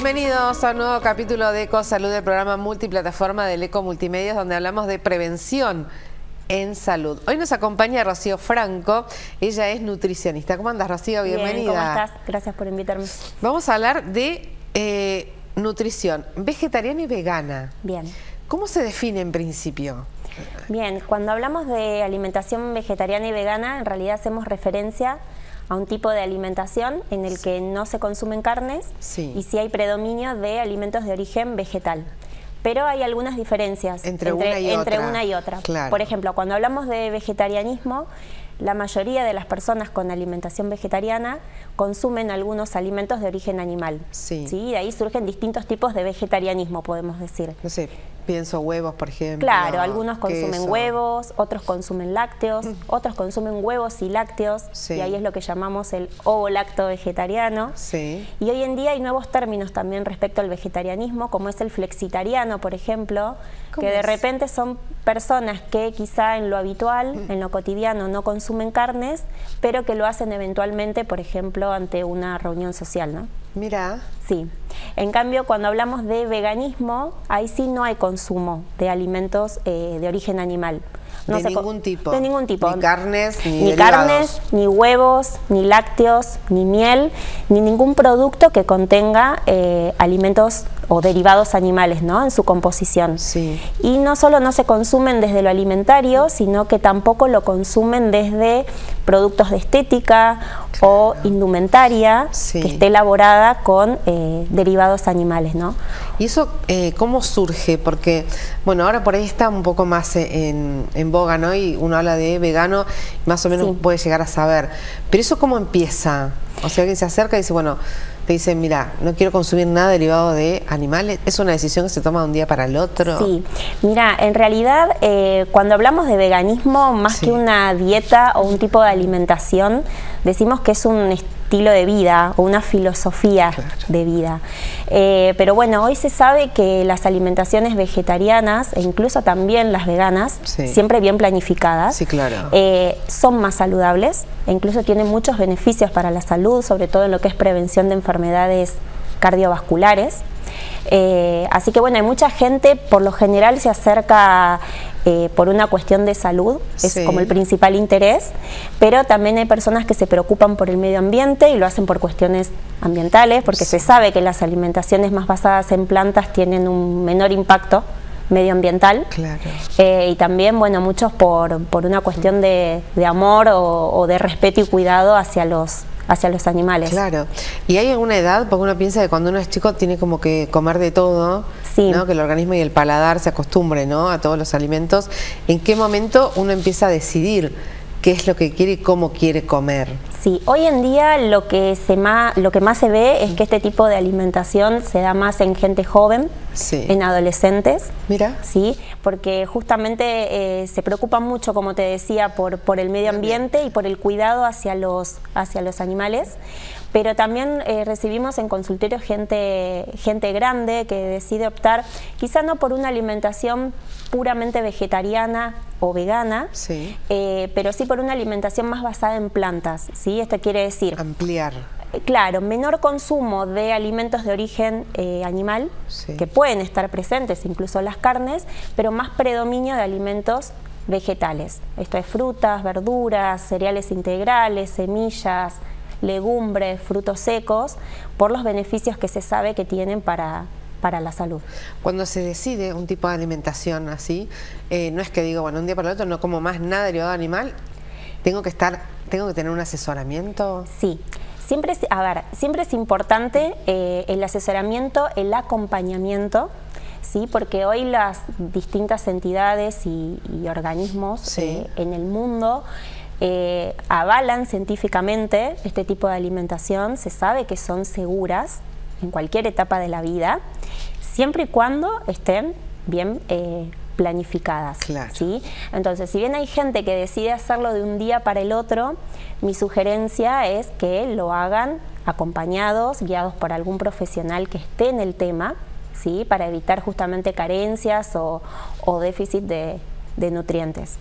Bienvenidos a un nuevo capítulo de EcoSalud, del programa multiplataforma del Eco Multimedios, donde hablamos de prevención en salud. Hoy nos acompaña Rocío Franco, ella es nutricionista. ¿Cómo andas, Rocío? Bienvenida. Bien, ¿cómo estás? Gracias por invitarme. Vamos a hablar de nutrición vegetariana y vegana. Bien. ¿Cómo se define en principio? Bien, cuando hablamos de alimentación vegetariana y vegana, en realidad hacemos referencia a un tipo de alimentación en el que no se consumen carnes y sí hay predominio de alimentos de origen vegetal. Pero hay algunas diferencias entre una y otra. Claro. Por ejemplo, cuando hablamos de vegetarianismo, la mayoría de las personas con alimentación vegetariana consumen algunos alimentos de origen animal. Sí. ¿Sí? De ahí surgen distintos tipos de vegetarianismo, podemos decir. No sé, pienso huevos, por ejemplo. Claro, algunos consumen queso. Huevos, otros consumen lácteos, otros consumen huevos y lácteos, Sí. y ahí es lo que llamamos el ovo-lacto vegetariano. Sí. Y hoy en día hay nuevos términos también respecto al vegetarianismo, como es el flexitariano, por ejemplo, que de repente son personas que quizá en lo habitual, en lo cotidiano, no consumen carnes, pero que lo hacen eventualmente, por ejemplo, ante una reunión social, ¿no? Mira. Sí. En cambio, cuando hablamos de veganismo, ahí sí no hay consumo de alimentos de origen animal. No de ningún tipo. De ningún tipo. Ni carnes, ni carnes, ni huevos, ni lácteos, ni miel, ni ningún producto que contenga alimentos o derivados animales, ¿no?, en su composición. Sí. Y no solo no se consumen desde lo alimentario, sino que tampoco lo consumen desde productos de estética o indumentaria que esté elaborada con derivados animales, ¿no? ¿Y eso cómo surge? Porque, bueno, ahora por ahí está un poco más en boga, ¿no? Y uno habla de vegano, más o menos puede llegar a saber. Pero ¿eso cómo empieza? O sea, alguien se acerca y dice, bueno, te dice, mira, no quiero consumir nada derivado de animales. ¿Es una decisión que se toma de un día para el otro? Sí, mira, en realidad cuando hablamos de veganismo, más que una dieta o un tipo de alimentación, decimos que es un estilo de vida o una filosofía de vida. Pero bueno, hoy se sabe que las alimentaciones vegetarianas e incluso también las veganas, siempre bien planificadas, son más saludables e incluso tienen muchos beneficios para la salud, sobre todo en lo que es prevención de enfermedades cardiovasculares. Así que bueno, hay mucha gente, por lo general se acerca por una cuestión de salud, es como el principal interés, pero también hay personas que se preocupan por el medio ambiente y lo hacen por cuestiones ambientales, porque se sabe que las alimentaciones más basadas en plantas tienen un menor impacto medioambiental. Y también, bueno, muchos por una cuestión de amor o de respeto y cuidado hacia los animales. Claro. ¿Y hay alguna edad? Porque uno piensa que cuando uno es chico tiene como que comer de todo, ¿no? Que el organismo y el paladar se acostumbre, ¿no?, a todos los alimentos. ¿En qué momento uno empieza a decidir qué es lo que quiere y cómo quiere comer? Sí, hoy en día lo que más se ve es que este tipo de alimentación se da más en gente joven, en adolescentes. Mira. Sí, porque justamente se preocupan mucho, como te decía, por el medio ambiente y por el cuidado hacia los animales. Pero también recibimos en consultorio gente grande que decide optar quizá no por una alimentación puramente vegetariana o vegana, pero sí por una alimentación más basada en plantas, ¿sí? Esto quiere decir ampliar. Claro, menor consumo de alimentos de origen animal, que pueden estar presentes, incluso las carnes, pero más predominio de alimentos vegetales. Esto es frutas, verduras, cereales integrales, semillas, legumbres, frutos secos, por los beneficios que se sabe que tienen para la salud. Cuando se decide un tipo de alimentación así, no es que digo, bueno, un día para el otro no como más nada derivado de animal, tengo que tener un asesoramiento. Sí. Siempre es importante el asesoramiento, el acompañamiento, ¿sí? Porque hoy las distintas entidades y organismos en el mundo avalan científicamente este tipo de alimentación. Se sabe que son seguras en cualquier etapa de la vida, siempre y cuando estén bien planificadas. ¿Sí? Entonces, si bien hay gente que decide hacerlo de un día para el otro, mi sugerencia es que lo hagan acompañados, guiados por algún profesional que esté en el tema, ¿sí? Para evitar justamente carencias o déficit de nutrientes.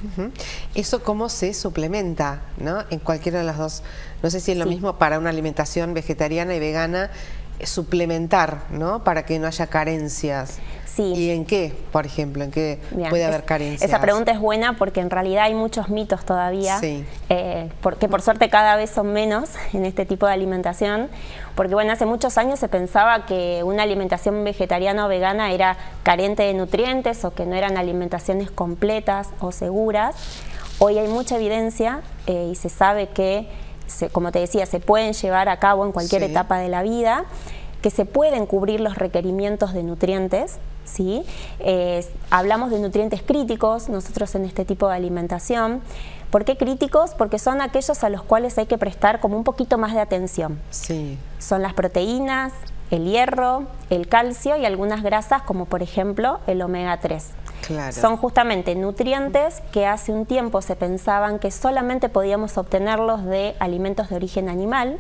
¿Eso cómo se suplementa, ¿no?, en cualquiera de las dos? No sé si es lo mismo para una alimentación vegetariana y vegana suplementar, ¿no? Para que no haya carencias. Sí. ¿Y en qué, por ejemplo? ¿En qué puede haber carencias? Esa pregunta es buena porque en realidad hay muchos mitos todavía, sí. Porque por suerte cada vez son menos en este tipo de alimentación, porque bueno, hace muchos años se pensaba que una alimentación vegetariana o vegana era carente de nutrientes o que no eran alimentaciones completas o seguras. Hoy hay mucha evidencia y se sabe que, como te decía, se pueden llevar a cabo en cualquier etapa de la vida, que se pueden cubrir los requerimientos de nutrientes, ¿sí? Hablamos de nutrientes críticos nosotros en este tipo de alimentación. ¿Por qué críticos? Porque son aquellos a los cuales hay que prestar como un poquito más de atención. Sí. Son las proteínas, el hierro, el calcio y algunas grasas como por ejemplo el omega 3. Claro. Son justamente nutrientes que hace un tiempo se pensaban que solamente podíamos obtenerlos de alimentos de origen animal,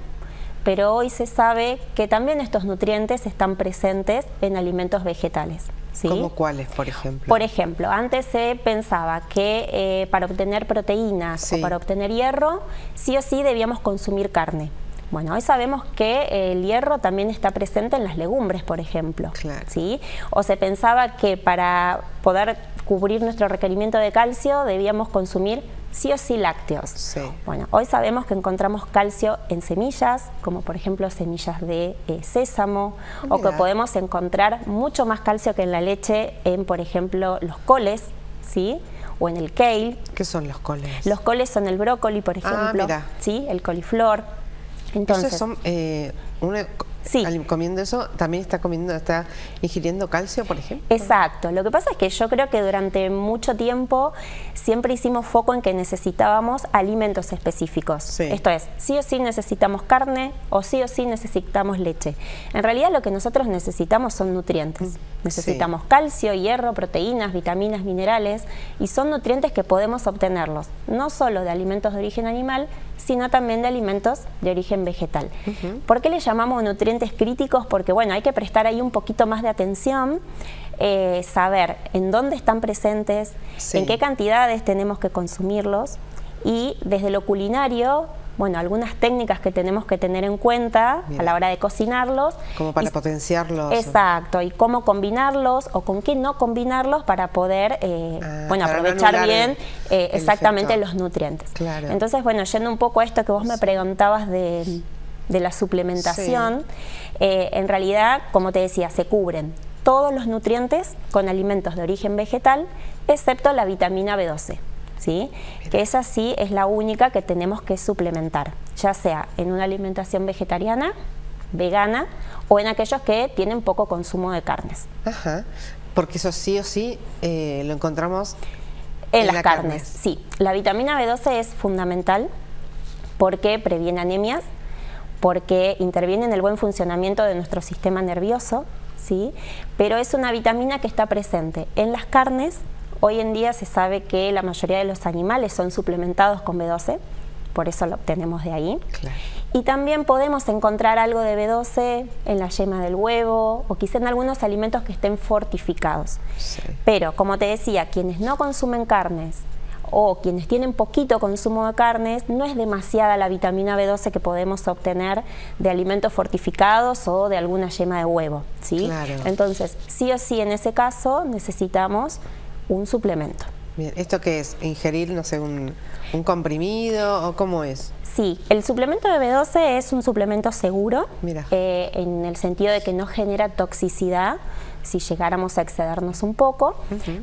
pero hoy se sabe que también estos nutrientes están presentes en alimentos vegetales. ¿Sí? ¿Cómo cuáles, por ejemplo? Por ejemplo, antes se pensaba que para obtener proteínas o para obtener hierro, sí o sí debíamos consumir carne. Bueno, hoy sabemos que el hierro también está presente en las legumbres, por ejemplo. Claro. ¿Sí? O se pensaba que para poder cubrir nuestro requerimiento de calcio debíamos consumir sí o sí lácteos. Sí. Bueno, hoy sabemos que encontramos calcio en semillas, como por ejemplo semillas de sésamo, o que podemos encontrar mucho más calcio que en la leche en, por ejemplo, los coles, ¿sí? O en el kale. ¿Qué son los coles? Los coles son el brócoli, por ejemplo, ¿sí? El coliflor. Entonces, ¿esos son, comiendo eso, también está ingiriendo calcio, por ejemplo? Exacto. Lo que pasa es que yo creo que durante mucho tiempo siempre hicimos foco en que necesitábamos alimentos específicos. Sí. Esto es, sí o sí necesitamos carne o sí necesitamos leche. En realidad lo que nosotros necesitamos son nutrientes. Necesitamos calcio, hierro, proteínas, vitaminas, minerales, y son nutrientes que podemos obtenerlos no solo de alimentos de origen animal, sino también de alimentos de origen vegetal. ¿Por qué le llamamos nutrientes críticos? Porque bueno, hay que prestar ahí un poquito más de atención, saber en dónde están presentes, en qué cantidades tenemos que consumirlos, y desde lo culinario, bueno, algunas técnicas que tenemos que tener en cuenta a la hora de cocinarlos. Como para potenciarlos. Exacto, y cómo combinarlos o con qué no combinarlos para poder bueno, aprovechar bien exactamente los nutrientes. Claro. Entonces, bueno, yendo un poco a esto que vos me preguntabas de la suplementación, en realidad, como te decía, se cubren todos los nutrientes con alimentos de origen vegetal, excepto la vitamina B12. ¿Sí? Que esa sí es la única que tenemos que suplementar, ya sea en una alimentación vegetariana, vegana o en aquellos que tienen poco consumo de carnes. Ajá, porque eso sí o sí lo encontramos en las carnes. Sí, la vitamina B12 es fundamental porque previene anemias, porque interviene en el buen funcionamiento de nuestro sistema nervioso, ¿sí? Pero es una vitamina que está presente en las carnes. Hoy en día se sabe que la mayoría de los animales son suplementados con B12, por eso lo obtenemos de ahí. Claro. Y también podemos encontrar algo de B12 en la yema del huevo o quizá en algunos alimentos que estén fortificados. Sí. Pero, como te decía, quienes no consumen carnes o quienes tienen poquito consumo de carnes, no es demasiada la vitamina B12 que podemos obtener de alimentos fortificados o de alguna yema de huevo, ¿sí? Claro. Entonces, sí o sí en ese caso necesitamos un suplemento. Bien, ¿esto qué es? ¿Ingerir, no sé, un comprimido o cómo es? Sí, el suplemento de B12 es un suplemento seguro, en el sentido de que no genera toxicidad si llegáramos a excedernos un poco,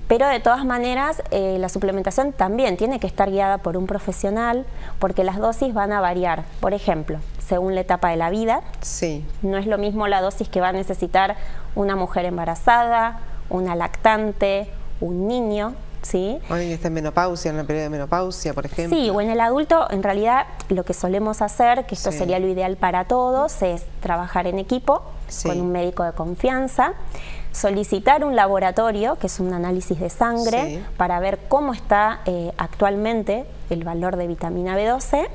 pero de todas maneras la suplementación también tiene que estar guiada por un profesional porque las dosis van a variar. Por ejemplo, según la etapa de la vida, no es lo mismo la dosis que va a necesitar una mujer embarazada, una lactante, un niño, ¿sí? O alguien que está en menopausia, en el periodo de menopausia, por ejemplo. Sí, o en el adulto, en realidad, lo que solemos hacer, que esto sería lo ideal para todos, es trabajar en equipo con un médico de confianza, solicitar un laboratorio, que es un análisis de sangre, para ver cómo está actualmente el valor de vitamina B12,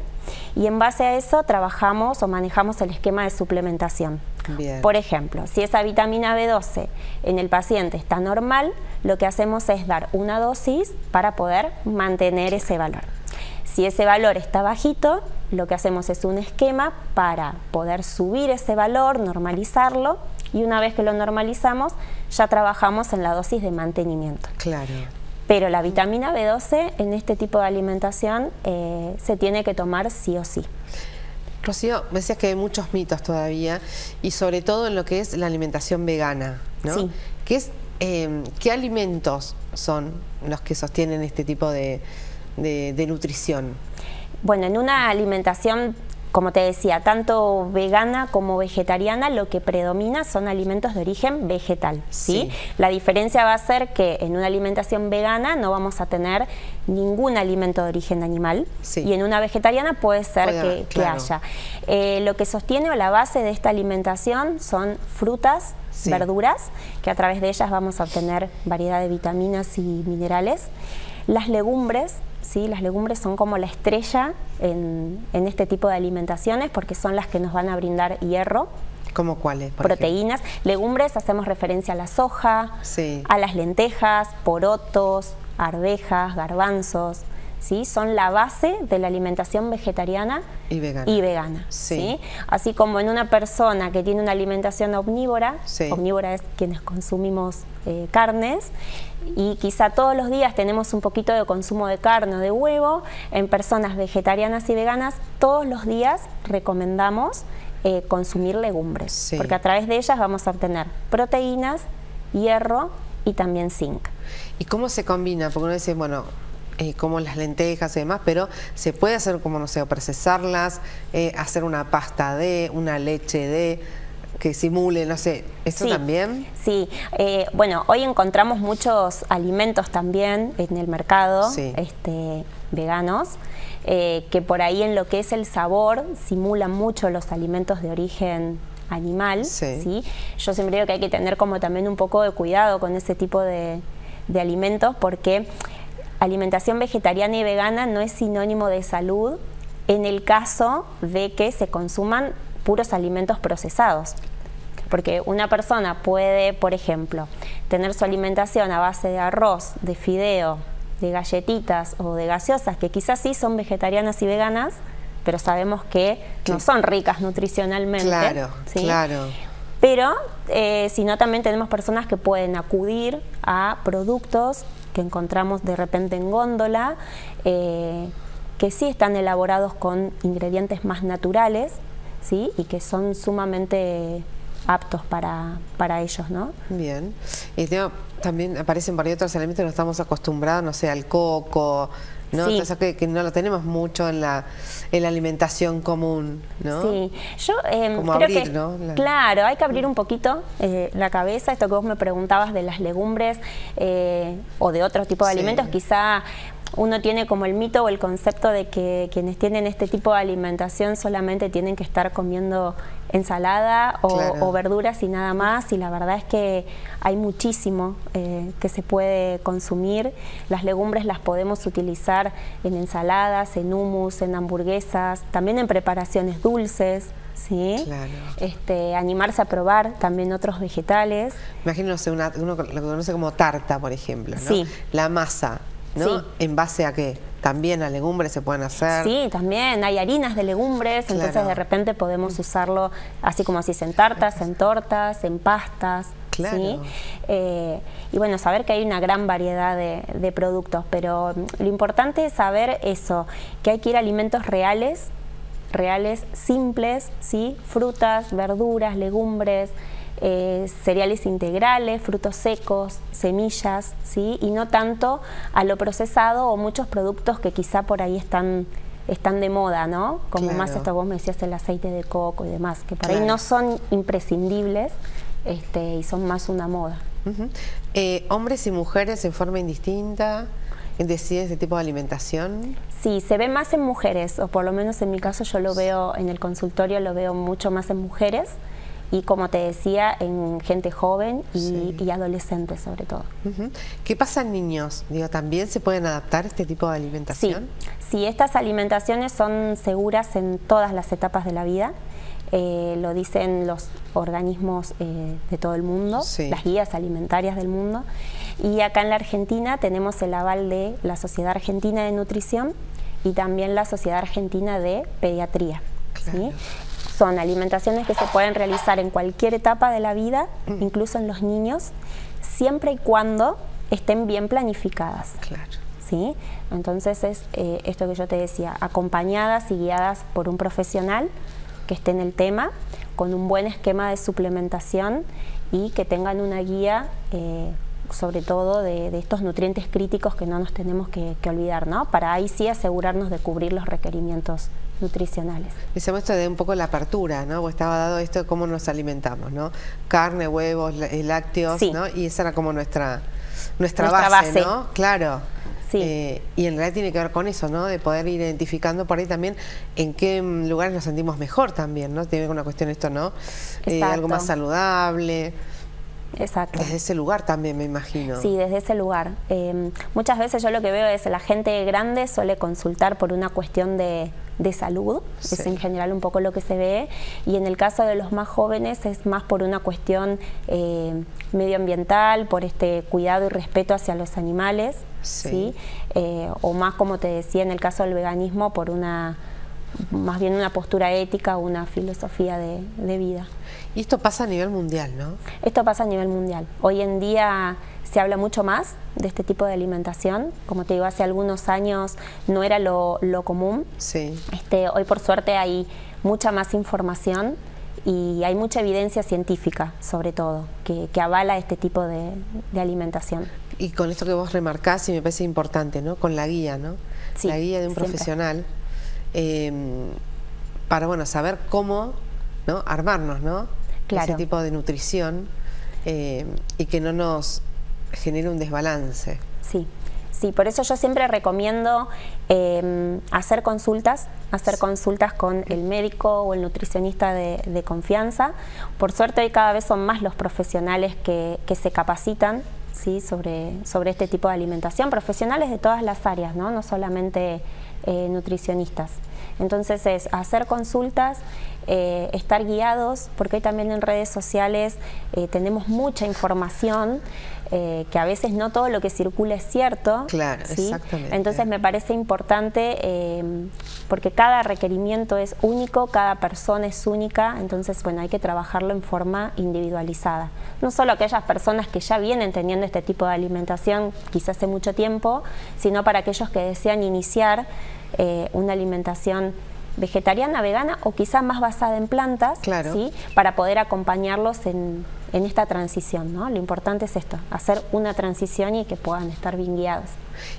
y en base a eso trabajamos o manejamos el esquema de suplementación. Bien. Por ejemplo, si esa vitamina B12 en el paciente está normal, lo que hacemos es dar una dosis para poder mantener ese valor. Si ese valor está bajito, lo que hacemos es un esquema para poder subir ese valor, normalizarlo, y una vez que lo normalizamos, ya trabajamos en la dosis de mantenimiento. Claro. Pero la vitamina B12 en este tipo de alimentación se tiene que tomar sí o sí. Rocío, me decías que hay muchos mitos todavía, y sobre todo en lo que es la alimentación vegana, ¿no? Sí. ¿Qué alimentos son los que sostienen este tipo de nutrición? Bueno, en una alimentación, como te decía, tanto vegana como vegetariana, lo que predomina son alimentos de origen vegetal, ¿sí? La diferencia va a ser que en una alimentación vegana no vamos a tener ningún alimento de origen animal, y en una vegetariana puede ser que haya. Lo que sostiene o la base de esta alimentación son frutas, verduras, que a través de ellas vamos a obtener variedad de vitaminas y minerales. Las legumbres, ¿sí? Las legumbres son como la estrella en este tipo de alimentaciones, porque son las que nos van a brindar hierro. ¿Cómo cuáles? Proteínas. Legumbres, hacemos referencia a la soja, a las lentejas, porotos, arvejas, garbanzos, ¿sí? Son la base de la alimentación vegetariana y vegana. ¿Sí? Así como en una persona que tiene una alimentación omnívora, omnívora es quienes consumimos carnes, y quizá todos los días tenemos un poquito de consumo de carne o de huevo, en personas vegetarianas y veganas todos los días recomendamos consumir legumbres, porque a través de ellas vamos a obtener proteínas, hierro y también zinc. ¿Y cómo se combina? Porque uno dice, bueno, como las lentejas y demás, pero se puede hacer como, no sé, procesarlas, hacer una pasta una leche que simule, no sé, ¿eso también? Sí, bueno, hoy encontramos muchos alimentos también en el mercado, veganos, que por ahí en lo que es el sabor simulan mucho los alimentos de origen animal, ¿sí? Yo siempre digo que hay que tener como también un poco de cuidado con ese tipo de alimentos, porque alimentación vegetariana y vegana no es sinónimo de salud en el caso de que se consuman puros alimentos procesados. Porque una persona puede, por ejemplo, tener su alimentación a base de arroz, de fideo, de galletitas o de gaseosas, que quizás sí son vegetarianas y veganas, pero sabemos que no son ricas nutricionalmente. Claro, claro. Pero si no, también tenemos personas que pueden acudir a productos que encontramos de repente en góndola, que sí están elaborados con ingredientes más naturales, ¿sí? Y que son sumamente aptos para ellos, ¿no? Bien. Y también aparecen por ahí otros alimentos que no estamos acostumbrados, no sé, al coco, ¿no? Entonces, que no lo tenemos mucho en la alimentación común, ¿no? Sí, yo como creo abrir, que, ¿no? Claro, hay que abrir un poquito la cabeza. Esto que vos me preguntabas de las legumbres o de otro tipo de alimentos, quizá uno tiene como el mito o el concepto de que quienes tienen este tipo de alimentación solamente tienen que estar comiendo ensalada o verduras y nada más, y la verdad es que hay muchísimo que se puede consumir. Las legumbres las podemos utilizar en ensaladas, en hummus, en hamburguesas, también en preparaciones dulces, ¿sí? Animarse a probar también otros vegetales. Imagínense uno lo que conoce como tarta, por ejemplo, ¿no? La masa, ¿no? ¿En base a qué? También a legumbres se pueden hacer. Sí, también hay harinas de legumbres, entonces de repente podemos usarlo así como así, en tartas, en tortas, en pastas. ¿Sí? Y bueno, saber que hay una gran variedad de productos, pero lo importante es saber eso, que hay que ir a alimentos reales, simples, ¿sí? Frutas, verduras, legumbres, cereales integrales, frutos secos, semillas, ¿sí? Y no tanto a lo procesado o muchos productos que quizá por ahí están de moda, ¿no? Como más esto vos me decías, el aceite de coco y demás, que por ahí no son imprescindibles y son más una moda. ¿Hombres y mujeres en forma indistinta deciden este tipo de alimentación? Sí, se ve más en mujeres, o por lo menos en mi caso yo lo veo en el consultorio, lo veo mucho más en mujeres. Y como te decía, en gente joven y adolescentes sobre todo. ¿Qué pasa en niños? Digo, ¿también se pueden adaptar a este tipo de alimentación? Sí, estas alimentaciones son seguras en todas las etapas de la vida. Lo dicen los organismos de todo el mundo, las guías alimentarias del mundo. Y acá en la Argentina tenemos el aval de la Sociedad Argentina de Nutrición, y también la Sociedad Argentina de Pediatría. Claro. ¿Sí? Son alimentaciones que se pueden realizar en cualquier etapa de la vida, incluso en los niños, siempre y cuando estén bien planificadas. Claro. ¿Sí? Entonces es esto que yo te decía, acompañadas y guiadas por un profesional que esté en el tema, con un buen esquema de suplementación y que tengan una guía sobre todo de estos nutrientes críticos que no nos tenemos que olvidar, ¿no? Para ahí sí asegurarnos de cubrir los requerimientos nutricionales. Decíamos esto de un poco la apertura, ¿no? Porque estaba dado esto de cómo nos alimentamos, ¿no? Carne, huevos, lácteos, sí. ¿no? Y esa era como nuestra base, ¿no? Claro. Sí. Y en realidad tiene que ver con eso, ¿no? De poder ir identificando por ahí también en qué lugares nos sentimos mejor también, ¿no? Tiene que ver con una cuestión esto, ¿no? Algo más saludable. Exacto. Desde ese lugar también, me imagino. Sí, desde ese lugar. Muchas veces yo lo que veo es la gente grande suele consultar por una cuestión de salud, sí. Es en general un poco lo que se ve, y en el caso de los más jóvenes es más por una cuestión medioambiental, por este cuidado y respeto hacia los animales, sí. ¿sí? O más, como te decía, en el caso del veganismo, por más bien una postura ética o una filosofía de vida. Y esto pasa a nivel mundial, ¿no? Esto pasa a nivel mundial. Hoy en día se habla mucho más de este tipo de alimentación. Como te digo, hace algunos años no era lo común. Sí. Hoy por suerte hay mucha más información y hay mucha evidencia científica, sobre todo, que avala este tipo de alimentación. Y con esto que vos remarcás, y me parece importante, ¿no? Con la guía, ¿no? Sí, la guía de un profesional para, bueno, saber cómo, ¿no? Armarnos, ¿no? Claro. Ese tipo de nutrición y que no nos genere un desbalance. Sí. Sí, por eso yo siempre recomiendo hacer consultas con el médico o el nutricionista de confianza. Por suerte hoy cada vez son más los profesionales que se capacitan, ¿sí? sobre este tipo de alimentación, profesionales de todas las áreas, no solamente nutricionistas. Entonces es hacer consultas, estar guiados, porque hoy también en redes sociales tenemos mucha información, que a veces no todo lo que circula es cierto. Claro, ¿sí? Exactamente. Entonces me parece importante, porque cada requerimiento es único, cada persona es única, entonces bueno, hay que trabajarlo en forma individualizada. No solo aquellas personas que ya vienen teniendo este tipo de alimentación quizás hace mucho tiempo, sino para aquellos que desean iniciar una alimentación vegetariana, vegana o quizá más basada en plantas, claro. ¿sí? Para poder acompañarlos en esta transición, ¿no? Lo importante es esto, hacer una transición y que puedan estar bien guiados.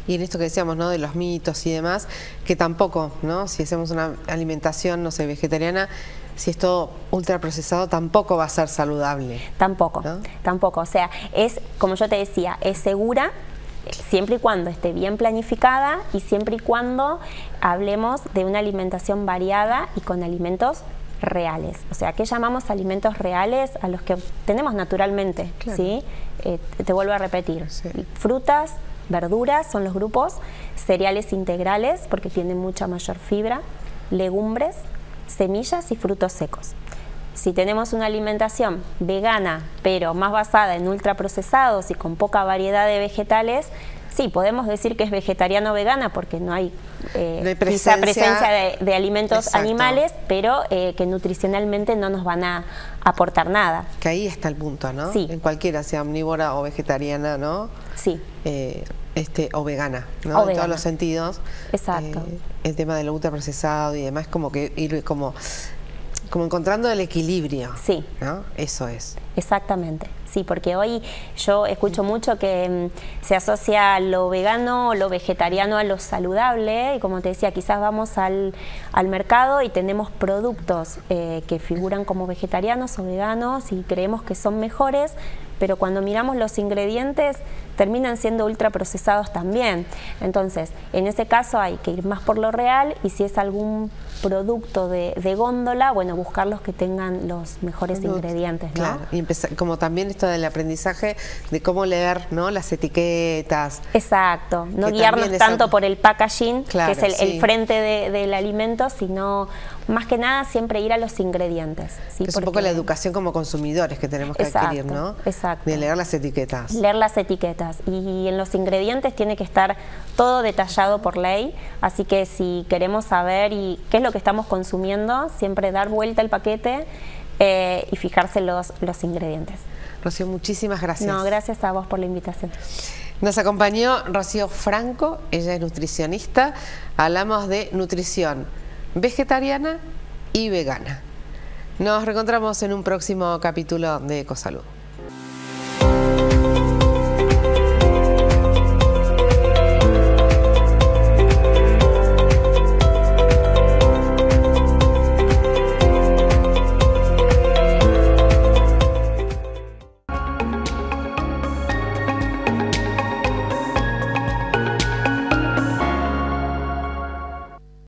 Y en esto que decíamos, ¿no? De los mitos y demás, que tampoco, ¿no? Si hacemos una alimentación, no sé, vegetariana, si es todo ultraprocesado, tampoco va a ser saludable. Tampoco, ¿no? Tampoco. O sea, es, como yo te decía, es segura, siempre y cuando esté bien planificada y siempre y cuando hablemos de una alimentación variada y con alimentos reales. O sea, ¿qué llamamos alimentos reales? A los que tenemos naturalmente, claro. ¿sí? Te vuelvo a repetir. Sí. Frutas, verduras son los grupos, cereales integrales porque tienen mucha mayor fibra, legumbres, semillas y frutos secos. Si tenemos una alimentación vegana, pero más basada en ultraprocesados y con poca variedad de vegetales, sí, podemos decir que es vegetariana o vegana porque no hay, quizá presencia de alimentos exacto. animales, pero que nutricionalmente no nos van a aportar nada. Que ahí está el punto, ¿no? Sí. En cualquiera, sea omnívora o vegetariana, ¿no? Sí. O vegana, ¿no? O en vegana. todos los sentidos. Exacto. El tema del ultraprocesado y demás, como que ir como encontrando el equilibrio. Sí. ¿No? Eso es. Exactamente, sí, porque hoy yo escucho mucho que se asocia lo vegano o lo vegetariano a lo saludable y como te decía, quizás vamos al mercado y tenemos productos que figuran como vegetarianos o veganos y creemos que son mejores, pero cuando miramos los ingredientes terminan siendo ultraprocesados también. Entonces, en ese caso hay que ir más por lo real y si es algún producto de góndola, bueno, buscar los que tengan los mejores ingredientes, ¿no? Claro, y empezar, como también esto del aprendizaje de cómo leer, ¿no? Las etiquetas. Exacto, no guiarnos tanto por el packaging, claro, que es el frente del alimento, sino más que nada siempre ir a los ingredientes. ¿Sí? Es un poco la educación como consumidores que tenemos que adquirir, ¿no? Exacto. De leer las etiquetas. Leer las etiquetas. Y en los ingredientes tiene que estar todo detallado por ley, así que si queremos saber qué es lo que estamos consumiendo, siempre dar vuelta al paquete y fijarse los ingredientes. Rocío, muchísimas gracias. No, gracias a vos por la invitación. Nos acompañó Rocío Franco, ella es nutricionista. Hablamos de nutrición vegetariana y vegana. Nos reencontramos en un próximo capítulo de Ecosalud.